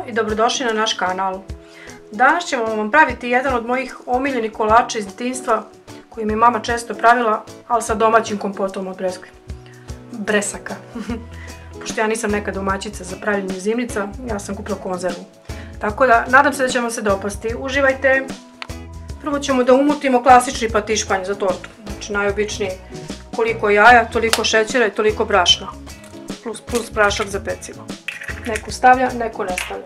Ćao i dobrodošli na naš kanal. Danas ćemo vam praviti jedan od mojih omiljenih kolača iz djetinjstva koji mi je mama često pravila, ali sa domaćim kompotom od bresaka. Pošto ja nisam neka domaćica za pravljenje zimnica, ja sam kupila konzervu. Tako da, nadam se da će vam se dopasti. Uživajte! Prvo ćemo da umutimo klasični patišpanj za tortu. Znači najobičniji, koliko jaja, toliko šećera i toliko brašna. Plus prašak za pecivo. Neko stavlja, neko ne stavlja.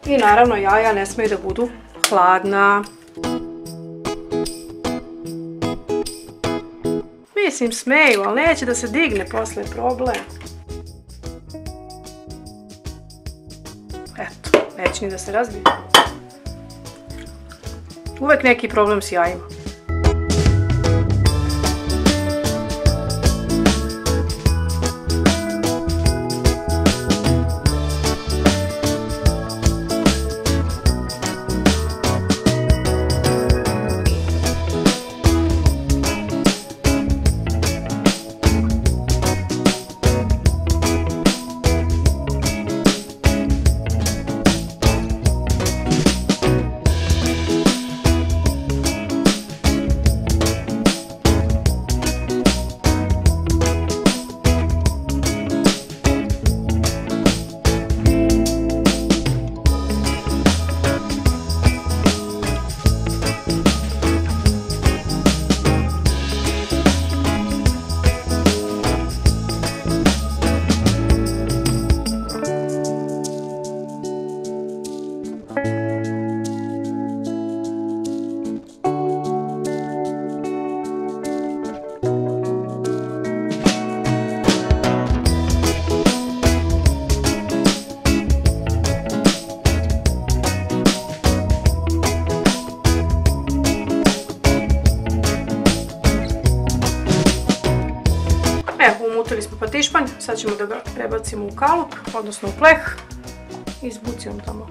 I naravno jaja ne smiju da budu hladna. Mislim smeju, ali neće da se digne posle, problem. Eto, neće ni da se razbije. Uvek neki problem s jajima. Umutili smo patišpanj, sad ćemo da ga prebacimo u kalup, odnosno u pleh. Izbuci on tamo.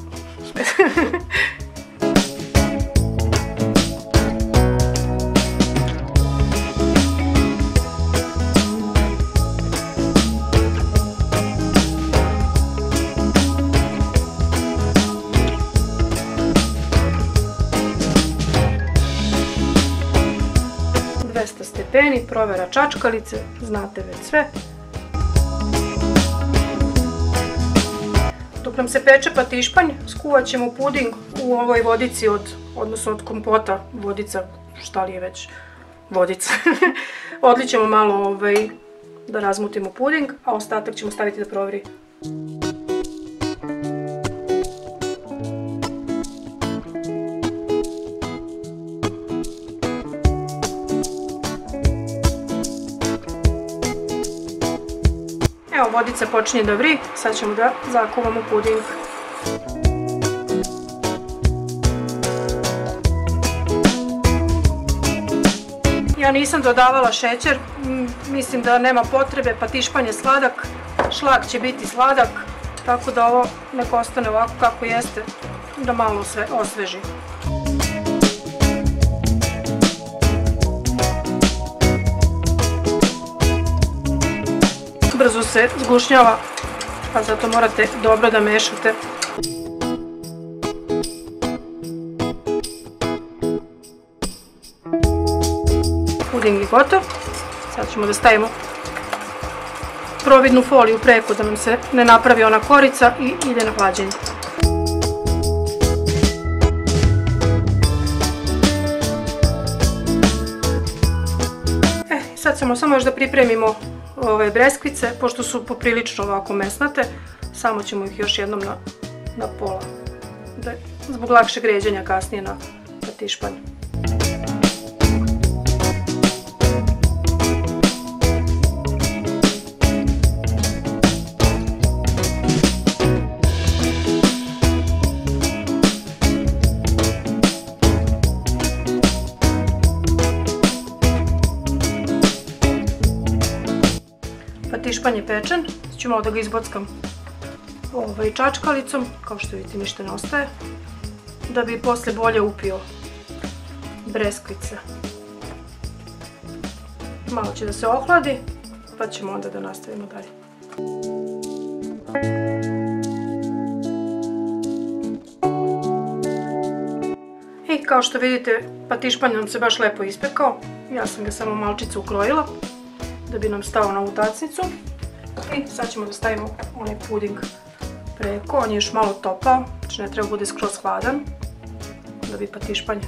Stepeni, provera čačkalice, znate već sve. Dok nam se peče patišpanj, skuvat ćemo puding u ovoj vodici odnosno od kompota, vodica, šta li je već, vodica. Odlit ćemo malo da razmutimo puding, a ostatak ćemo staviti da proveri. Evo, vodica počinje da vri, sad ćemo da zakuvamo puding. Ja nisam dodavala šećer, mislim da nema potrebe, patišpanj je sladak, šlag će biti sladak, tako da ovo nek ostane ovako kako jeste, da malo osveži. Brzo se zgušnjava, pa zato morate dobro da mešate. Puding je gotov. Sad ćemo da stavimo providnu foliju preko da nam se ne napravi ona korica i ide na hlađenje. Sad ćemo samo još da pripremimo ove breskvice, pošto su poprilično ovako mesnate, samo ćemo ih još jednom na pola, zbog lakšeg ređenja kasnije na patišpanj. Patišpanj je pečen, sad ću malo da ga izbockam čačkalicom, kao što vidite ništa ne ostaje, da bi posle bolje upio breskvice. Malo će da se ohladi, pa ćemo onda da nastavimo dalje. I kao što vidite, patišpanj nam se baš lepo ispekao. Ja sam ga samo malčice ukrojila da bi nam stao na ovu tacnicu. I sad ćemo da stavimo onaj puding preko, on je još malo topao, znači ne treba bude skroz hladan, da bi patišpanj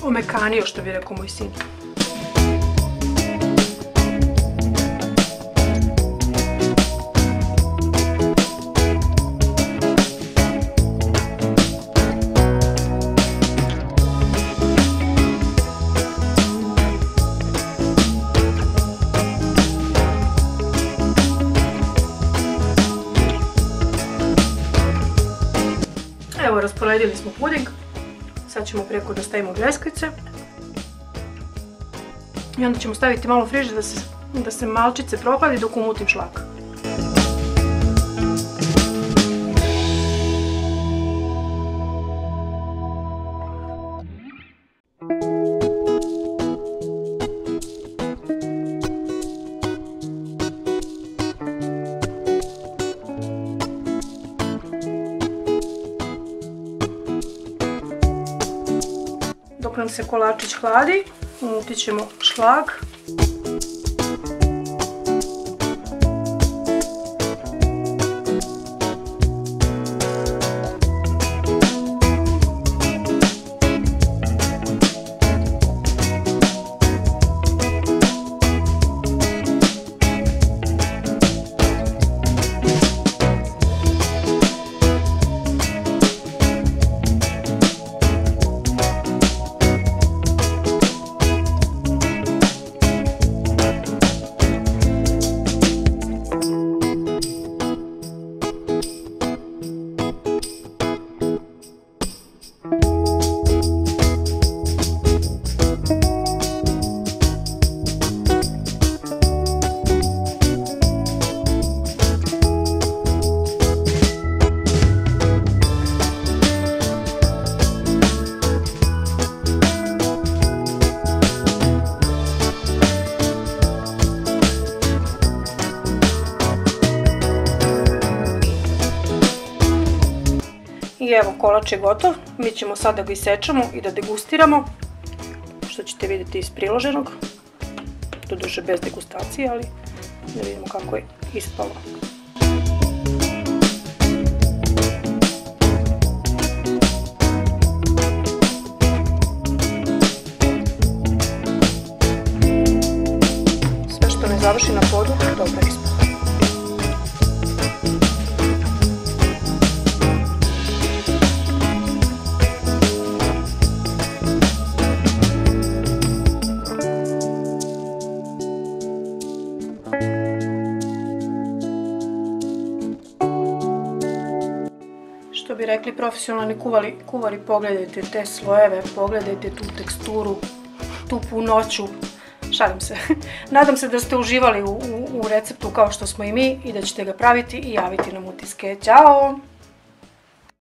omekanio, što bi rekao moj sin. Evo, rasporedili smo puding, sad ćemo preko da stavimo bljeskvice i onda ćemo staviti malo u frižider da se malčice prohladi dok umutim šlag. Dok nam se kolačić hladi, umutit ćemo šlag. I evo, kolač je gotov, mi ćemo sad da ga isečemo i da degustiramo, što ćete vidjeti iz priloženog, doduše bez degustacije, ali da vidimo kako je ispalo. Sve što ne završi na podu, dobro je ispalo. Što bi rekli profesionalni kuvari, pogledajte te slojeve, pogledajte tu teksturu, tu punoću. Šalim se. Nadam se da ste uživali u receptu kao što smo i mi i da ćete ga praviti i javiti nam utiske. Ćao!